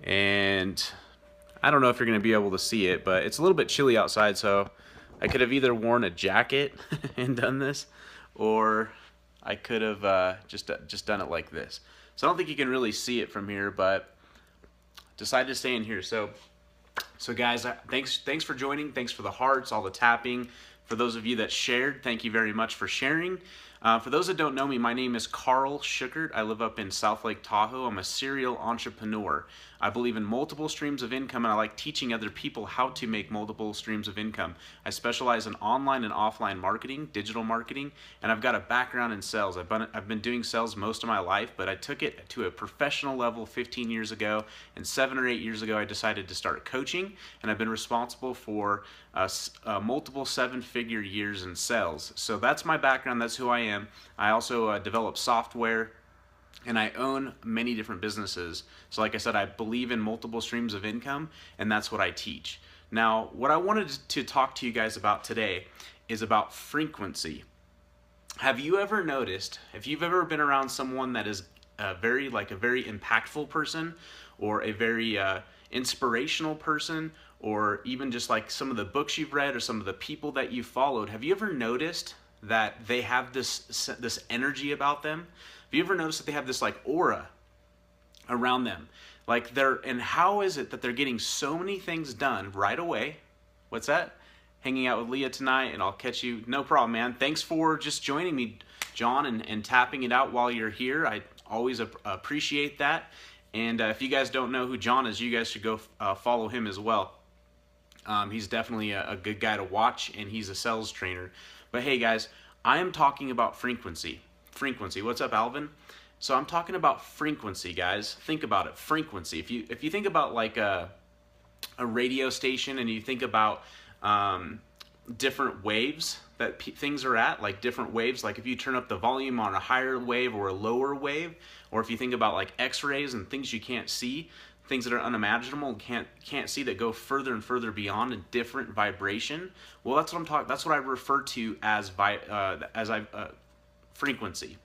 and I don't know if you're going to be able to see it, but it's a little bit chilly outside, so I could have either worn a jacket and done this, or I could have just done it like this. So I don't think you can really see it from here, but decided to stay in here. So guys, thanks for joining. Thanks for the hearts, all the tapping. For those of you that shared, thank you very much for sharing. For those that don't know me, my name is KarlSchuckert. I live up in South Lake Tahoe. I'm a serial entrepreneur. I believe in multiple streams of income, and I like teaching other people how to make multiple streams of income. I specialize in online and offline marketing, digital marketing, and I've got a background in sales. I've been doing sales most of my life, but I took it to a professional level 15 years ago, and 7 or 8 years ago I decided to start coaching, and I've been responsible for multiple 7-figure years in sales. So that's my background, that's who I am. I also develop software, and I own many different businesses. So like I said, I believe in multiple streams of income, and that's what I teach. Now, what I wanted to talk to you guys about today is about frequency. Have you ever noticed, if you've ever been around someone that is a very impactful person, or a very inspirational person, or even just like some of the books you've read or some of the people that you've followed, have you ever noticed that they have this energy about them? Have you ever noticed that they have this like aura around them? Like and how is it that they're getting so many things done right away? What's that? Hanging out with Leah tonight, and I'll catch you. No problem, man. Thanks for just joining me, John, and tapping it out while you're here. I always appreciate that. And if you guys don't know who John is, you guys should go follow him as well. He's definitely a good guy to watch, and he's a sales trainer. But hey guys, I am talking about frequency. Frequency. What's up, Alvin? So I'm talking about frequency, guys. Think about it. Frequency. If you think about like a radio station, and you think about different waves that things are at, like different waves, like if you turn up the volume on a higher wave or a lower wave, or if you think about like x-rays and things you can't see, things that are unimaginable and can't see, that go further and further beyond a different vibration. Well, that's what I'm talking. That's what I refer to as frequency.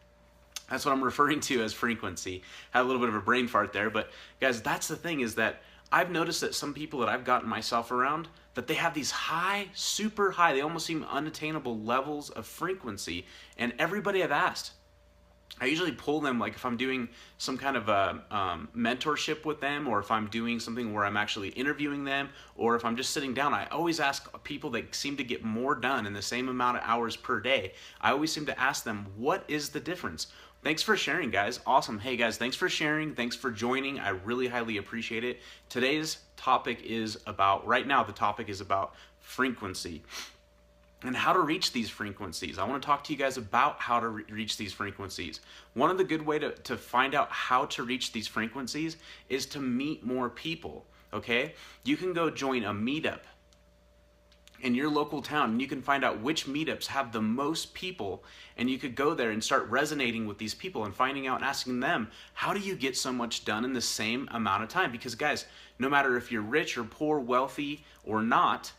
That's what I'm referring to as frequency. Had a little bit of a brain fart there, but guys, that's the thing, is that I've noticed that some people that I've gotten myself around, that they have these high, super high, they almost seem unattainable levels of frequency. And everybody I've asked, I usually pull them, like if I'm doing some kind of a mentorship with them, or if I'm doing something where I'm actually interviewing them, or if I'm just sitting down, I always ask people that seem to get more done in the same amount of hours per day. I always seem to ask them, what is the difference? Thanks for sharing, guys. Awesome. Hey, guys, thanks for sharing. Thanks for joining. I really highly appreciate it. Today's topic is about, right now, the topic is about frequency and how to reach these frequencies. I want to talk to you guys about how to reach these frequencies. One of the good way to find out how to reach these frequencies is to meet more people, okay? You can go join a meetup in your local town, and you can find out which meetups have the most people, and you could go there and start resonating with these people and finding out and asking them, how do you get so much done in the same amount of time? Because guys, no matter if you're rich or poor, wealthy or not,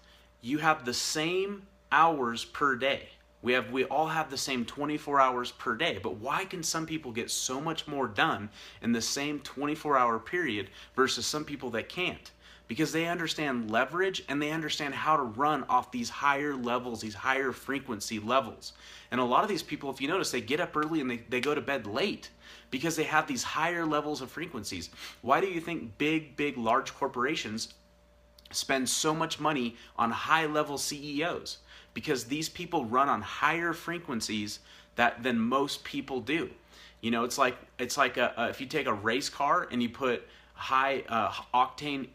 you have the same hours per day. We all have the same 24 hours per day, but why can some people get so much more done in the same 24-hour period versus some people that can't? Because they understand leverage, and they understand how to run off these higher levels, these higher frequency levels. And a lot of these people, if you notice, they get up early and they go to bed late because they have these higher levels of frequencies. Why do you think big, large corporations spend so much money on high-level CEOs? Because these people run on higher frequencies than most people do. You know, it's like if you take a race car and you put high octane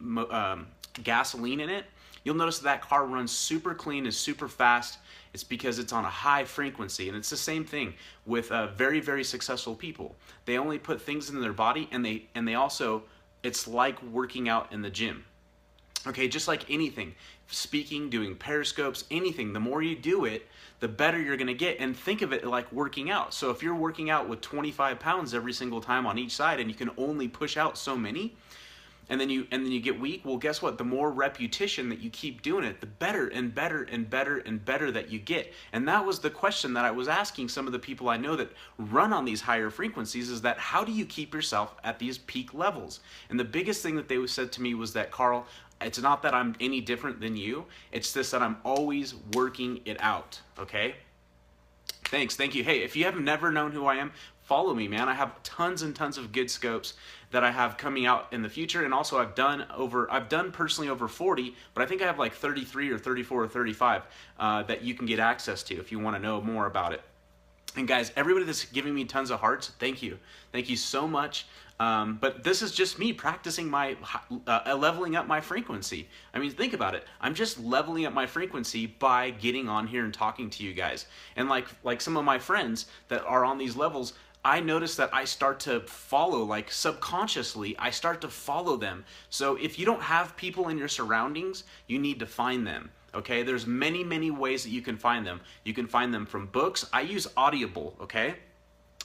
gasoline in it, you'll notice that car runs super clean, is super fast. It's because it's on a high frequency. And it's the same thing with very, very successful people. They only put things in their body, and they also, it's like working out in the gym. Okay, just like anything, speaking, doing periscopes, anything, the more you do it, the better you're going to get. And think of it like working out. So if you're working out with 25 pounds every single time on each side, and you can only push out so many, and then you get weak. Well, guess what? The more repetition that you keep doing it, the better and better and better and better that you get. And that was the question that I was asking some of the people I know that run on these higher frequencies, is that how do you keep yourself at these peak levels? And the biggest thing that they said to me was that, Karl, it's not that I'm any different than you. It's this, that I'm always working it out, okay? Thanks, thank you. Hey, if you have never known who I am, follow me, man. I have tons and tons of good scopes that I have coming out in the future, and also I've done personally over 40, but I think I have like 33 or 34 or 35 that you can get access to if you want to know more about it. And guys, everybody that's giving me tons of hearts, thank you. Thank you so much. But this is just me practicing my leveling up my frequency. I mean, think about it. I'm just leveling up my frequency by getting on here and talking to you guys. And like some of my friends that are on these levels, I notice that I start to follow, like subconsciously, I start to follow them. So if you don't have people in your surroundings, you need to find them. Okay, there's many, many ways that you can find them. You can find them from books. I use Audible, okay?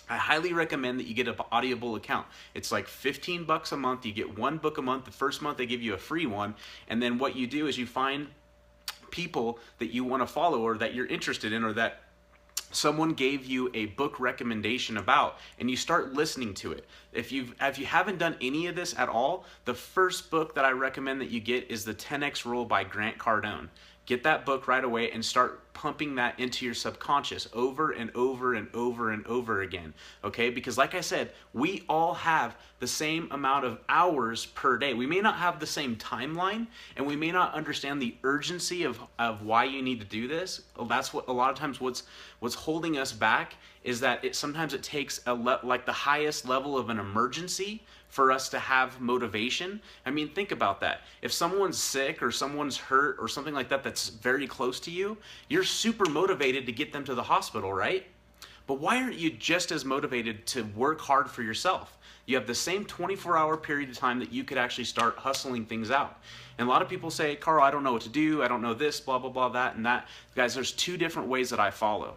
I highly recommend that you get an Audible account. It's like $15 a month. You get one book a month. The first month they give you a free one. And then what you do is you find people that you want to follow or that you're interested in or that someone gave you a book recommendation about, and you start listening to it. If you haven't done any of this at all, the first book that I recommend that you get is the 10X Rule by Grant Cardone. Get that book right away and start pumping that into your subconscious over and over and over and over again, okay? Because like I said, we all have the same amount of hours per day. We may not have the same timeline, and we may not understand the urgency of why you need to do this. That's what a lot of times what's holding us back is that sometimes it takes like the highest level of an emergency for us to have motivation. I mean, think about that. If someone's sick or someone's hurt or something like that that's very close to you, you're super motivated to get them to the hospital, right? But why aren't you just as motivated to work hard for yourself? You have the same 24-hour period of time that you could actually start hustling things out. And a lot of people say, Karl, I don't know what to do. I don't know this, blah, blah, blah, that, and that. Guys, there's two different ways that I follow.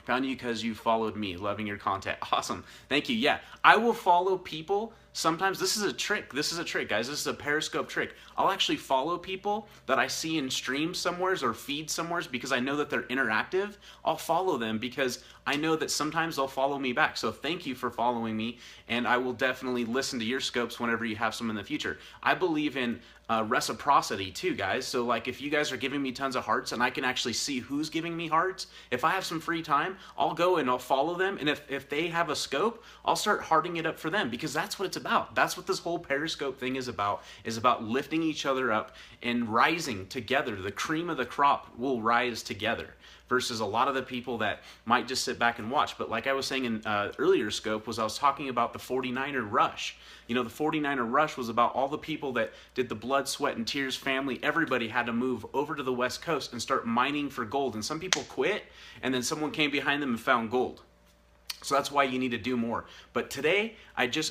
Found you because you followed me, loving your content. Awesome. Thank you. Yeah, I will follow people. Sometimes this is a trick. This is a trick, guys. This is a Periscope trick. I'll actually follow people that I see in streams somewheres or feed somewheres because I know that they're interactive. I'll follow them because I know that sometimes they'll follow me back. So thank you for following me, and I will definitely listen to your scopes whenever you have some in the future. I believe in reciprocity too, guys. So like if you guys are giving me tons of hearts and I can actually see who's giving me hearts, if I have some free time, I'll go and I'll follow them, and if they have a scope, I'll start hearting it up for them because that's what it's about. That's what this whole Periscope thing is about lifting each other up and rising together. The cream of the crop will rise together versus a lot of the people that might just sit back and watch. But like I was saying in earlier scope was I was talking about the 49er rush. You know, the 49er rush was about all the people that did the blood, sweat, and tears family. Everybody had to move over to the West Coast and start mining for gold. And some people quit, and then someone came behind them and found gold. So that's why you need to do more. But today,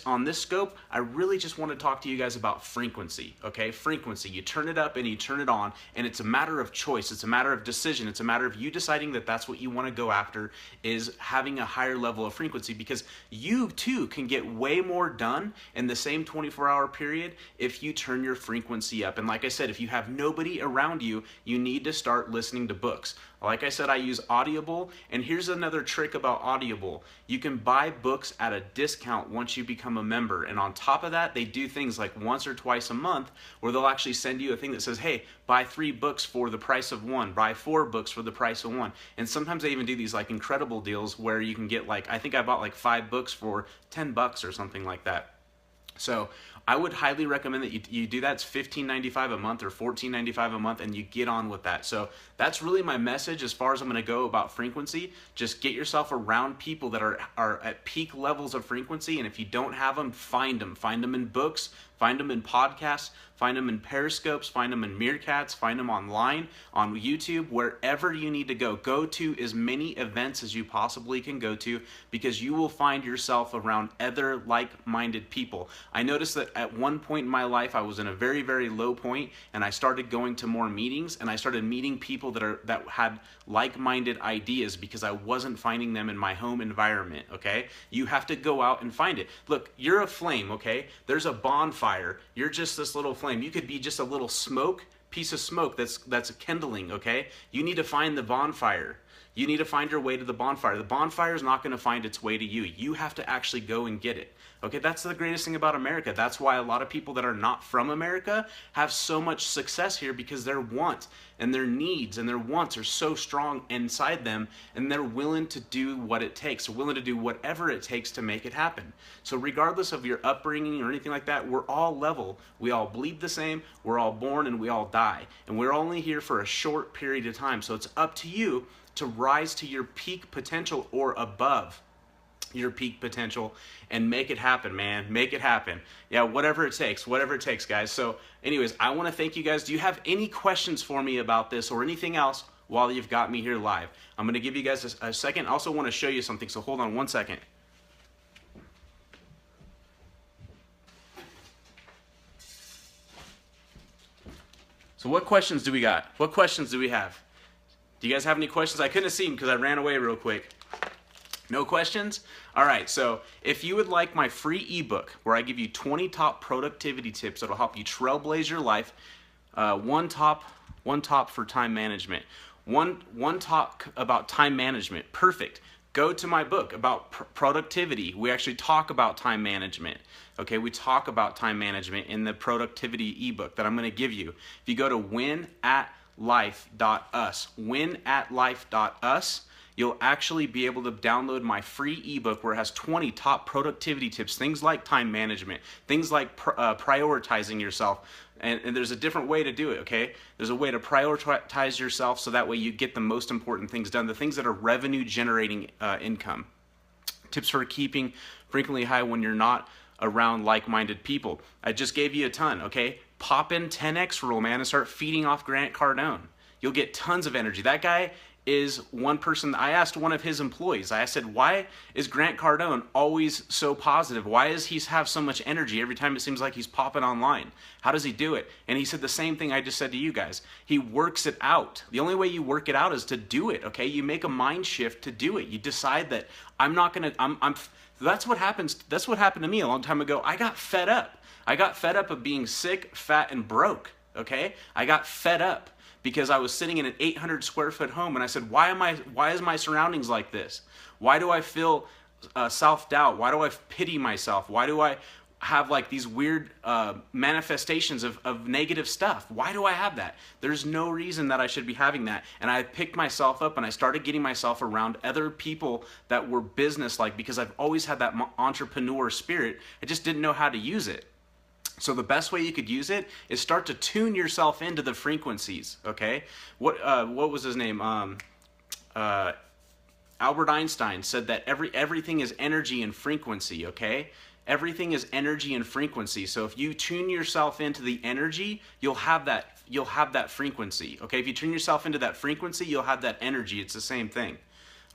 on this scope, I really just want to talk to you guys about frequency, okay? Frequency. You turn it up and you turn it on, and it's a matter of choice. It's a matter of decision. It's a matter of you deciding that that's what you want to go after, is having a higher level of frequency, because you too can get way more done in the same 24-hour period if you turn your frequency up. And like I said, if you have nobody around you, you need to start listening to books. Like I said, I use Audible, and here's another trick about Audible. You can buy books at a discount once you become a member, and on top of that, they do things like once or twice a month where they'll actually send you a thing that says, hey, buy 3 books for the price of 1, buy 4 books for the price of 1. And sometimes they even do these like incredible deals where you can get like, I think I bought like 5 books for $10 or something like that. So I would highly recommend that you do that. It's $15.95 a month or $14.95 a month, and you get on with that. So that's really my message as far as I'm going to go about frequency. Just get yourself around people that are at peak levels of frequency, and if you don't have them, find them. Find them in books, find them in podcasts, find them in Periscopes, find them in Meerkats, find them online, on YouTube, wherever you need to go. Go to as many events as you possibly can go to, because you will find yourself around other like-minded people. I noticed that at one point in my life, I was in a very, very low point, and I started going to more meetings, and I started meeting people that had like-minded ideas because I wasn't finding them in my home environment, okay? You have to go out and find it. Look, you're a flame, okay? There's a bonfire fire. You're just this little flame. You could be just a little piece of smoke that's kindling, okay? You need to find the bonfire. You need to find your way to the bonfire. The bonfire is not going to find its way to you. You have to actually go and get it. Okay, that's the greatest thing about America. That's why a lot of people that are not from America have so much success here, because their want and their needs and their wants are so strong inside them, and they're willing to do what it takes. They're willing to do whatever it takes to make it happen. So regardless of your upbringing or anything like that, we're all level. We all bleed the same. We're all born and we all die. And we're only here for a short period of time. So it's up to you to rise to your peak potential or above your peak potential and make it happen, man. Make it happen. Yeah, whatever it takes, guys. So anyways, I want to thank you guys. Do you have any questions for me about this or anything else while you've got me here live? I'm going to give you guys a second. I also want to show you something, so hold on one second. So what questions do we got? What questions do we have? Do you guys have any questions? I couldn't see them because I ran away real quick. No questions? All right, so if you would like my free ebook where I give you 20 top productivity tips that'll help you trailblaze your life, one top for time management, one talk about time management, perfect. Go to my book about productivity. We actually talk about time management. Okay, we talk about time management in the productivity ebook that I'm going to give you. If you go to winatlife.us, you'll actually be able to download my free ebook where it has 20 top productivity tips, things like time management, things like prioritizing yourself. And there's a different way to do it, okay? There's a way to prioritize yourself so that way you get the most important things done, the things that are revenue generating income. Tips for keeping frequently high when you're not around like-minded people. I just gave you a ton, okay? Pop in 10X rule, man, and start feeding off Grant Cardone. You'll get tons of energy. That guy is one person. I asked one of his employees, I said, why is Grant Cardone always so positive? Why does he have so much energy every time it seems like he's popping online? How does he do it? And he said the same thing I just said to you guys. He works it out. The only way you work it out is to do it, okay? You make a mind shift to do it. You decide that that's what happens. That's what happened to me a long time ago. I got fed up. I got fed up of being sick, fat, and broke, okay? I got fed up because I was sitting in an 800 square foot home, and I said, why is my surroundings like this? Why do I feel self-doubt? Why do I pity myself? Why do I have like these weird manifestations of negative stuff? Why do I have that? There's no reason that I should be having that. And I picked myself up and I started getting myself around other people that were business-like, because I've always had that entrepreneur spirit. I just didn't know how to use it. So the best way you could use it is start to tune yourself into the frequencies, okay? What was his name? Albert Einstein said that everything is energy and frequency, okay? Everything is energy and frequency. So if you tune yourself into the energy, you'll have that frequency, okay? If you tune yourself into that frequency, you'll have that energy. It's the same thing.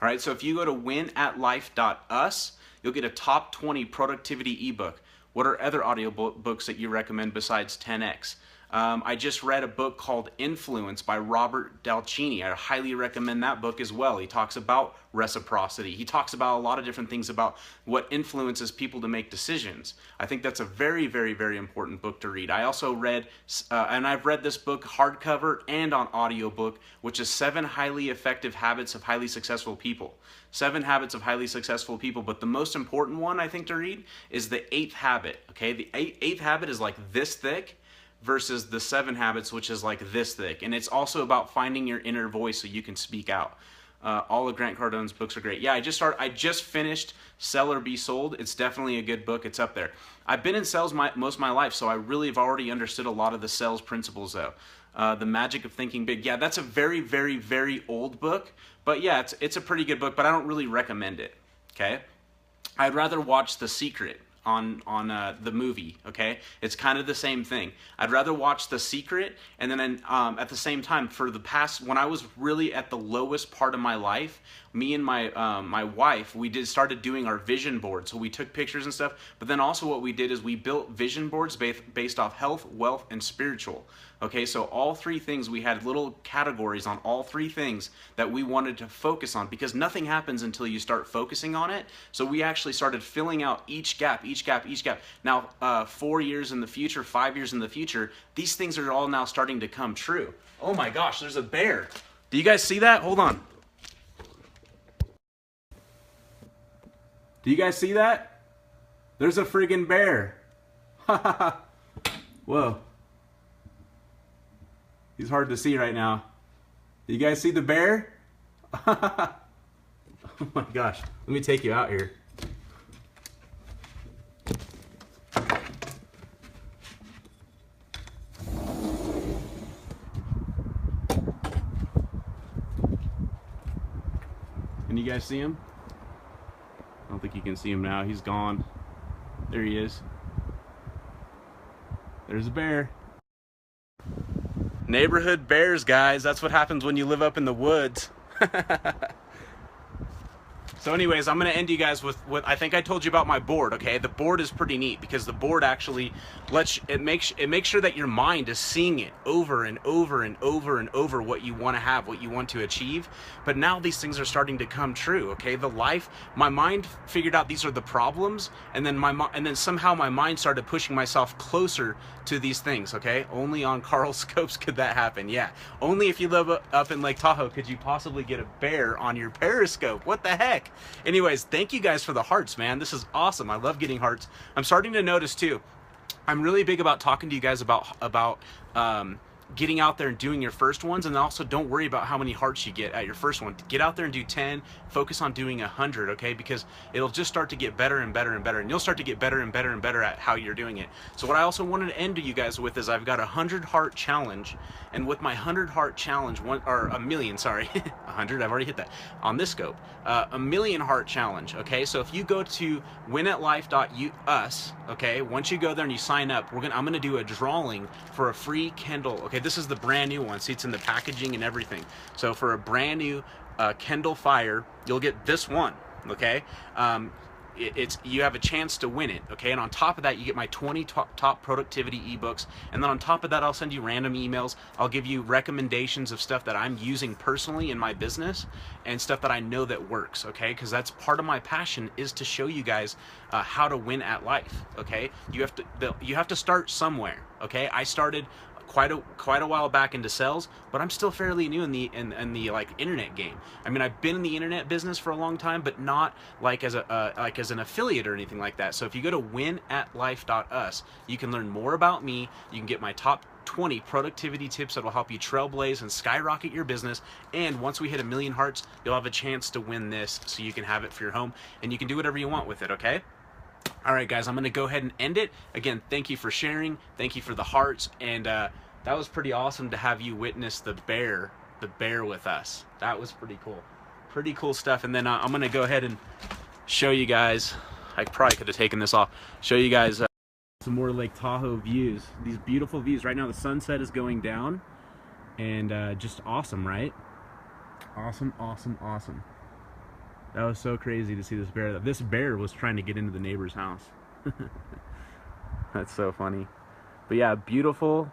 All right, so if you go to winatlife.us, you'll get a top 20 productivity ebook. What are other audio books that you recommend besides 10X? I just read a book called Influence by Robert Dalcini. I highly recommend that book as well. He talks about reciprocity. He talks about a lot of different things about what influences people to make decisions. I think that's a very, very, very important book to read. I also read, and I've read this book hardcover and on audiobook, which is 7 Highly Effective Habits of Highly Successful People. 7 Habits of Highly Successful People, but the most important one I think to read is the 8th habit, okay? The 8th habit is like this thick versus the 7 habits, which is like this thick. And it's also about finding your inner voice so you can speak out. All of Grant Cardone's books are great. Yeah, I just finished Sell or Be Sold. It's definitely a good book. It's up there. I've been in sales most of my life, so I really have already understood a lot of the sales principles though. The Magic of Thinking Big. Yeah, that's a very, very, very old book. But yeah, it's a pretty good book, but I don't really recommend it, okay? I'd rather watch The Secret on the movie, okay? It's kind of the same thing. I'd rather watch The Secret, and then at the same time, for the past, when I was really at the lowest part of my life, me and my wife, we started doing our vision board. So we took pictures and stuff, but then also what we did is we built vision boards based off health, wealth, and spiritual. Okay, so all three things, we had little categories on all three things that we wanted to focus on, because nothing happens until you start focusing on it. So we actually started filling out each gap, each gap, each gap. Now, 4 years in the future, 5 years in the future, these things are all now starting to come true. Oh my gosh, there's a bear. Do you guys see that? Hold on. Do you guys see that? There's a friggin' bear. Whoa. He's hard to see right now. Do you guys see the bear? Oh my gosh. Let me take you out here. Can you guys see him? I don't think you can see him now. He's gone. There he is. There's a bear. Neighborhood bears, guys. That's what happens when you live up in the woods. So anyways, I'm going to end you guys with what I think I told you about my board, okay? The board is pretty neat because the board actually makes sure that your mind is seeing it over and over and over and over, what you want to have, what you want to achieve. But now these things are starting to come true, okay? My mind figured out these are the problems, and then somehow my mind started pushing myself closer to these things, okay? Only on Karl Scopes could that happen, yeah. Only if you live up in Lake Tahoe could you possibly get a bear on your periscope. What the heck? Anyways, thank you guys for the hearts, man. This is awesome. I love getting hearts. I'm starting to notice too, I'm really big about talking to you guys about getting out there and doing your first ones, and also don't worry about how many hearts you get at your first one. Get out there and do 10, focus on doing 100, okay? Because it'll just start to get better and better and better, and you'll start to get better and better and better at how you're doing it. So what I also wanted to end you guys with is I've got a 100 heart challenge, and with my 100 heart challenge, or a million, sorry, 100, I've already hit that on this scope, a million heart challenge, okay? So if you go to winatlife.us, okay, once you go there and you sign up, I'm gonna do a drawing for a free Kindle, okay? This is the brand new one. See, it's in the packaging and everything. So for a brand new Kindle Fire, you'll get this one, okay? You have a chance to win it, okay? And on top of that, you get my 20 top productivity ebooks, and then on top of that, I'll send you random emails. I'll give you recommendations of stuff that I'm using personally in my business and stuff that I know that works, okay? Because that's part of my passion, is to show you guys how to win at life, okay? You have to start somewhere, okay? I started quite a while back into sales, but I'm still fairly new in the like internet game. I mean, I've been in the internet business for a long time, but not like as an affiliate or anything like that. So if you go to winatlife.us, you can learn more about me. You can get my top 20 productivity tips that will help you trailblaze and skyrocket your business. And once we hit 1 million hearts, you'll have a chance to win this, so you can have it for your home and you can do whatever you want with it, okay? All right, guys, I'm going to go ahead and end it. Again, thank you for sharing. Thank you for the hearts. And that was pretty awesome to have you witness the bear with us. That was pretty cool. Pretty cool stuff. And then I'm going to go ahead and show you guys. I probably could have taken this off. Show you guys some more Lake Tahoe views. These beautiful views. Right now the sunset is going down. And just awesome, right? Awesome, awesome, awesome. That was so crazy to see this bear. This bear was trying to get into the neighbor's house. That's so funny. But yeah, beautiful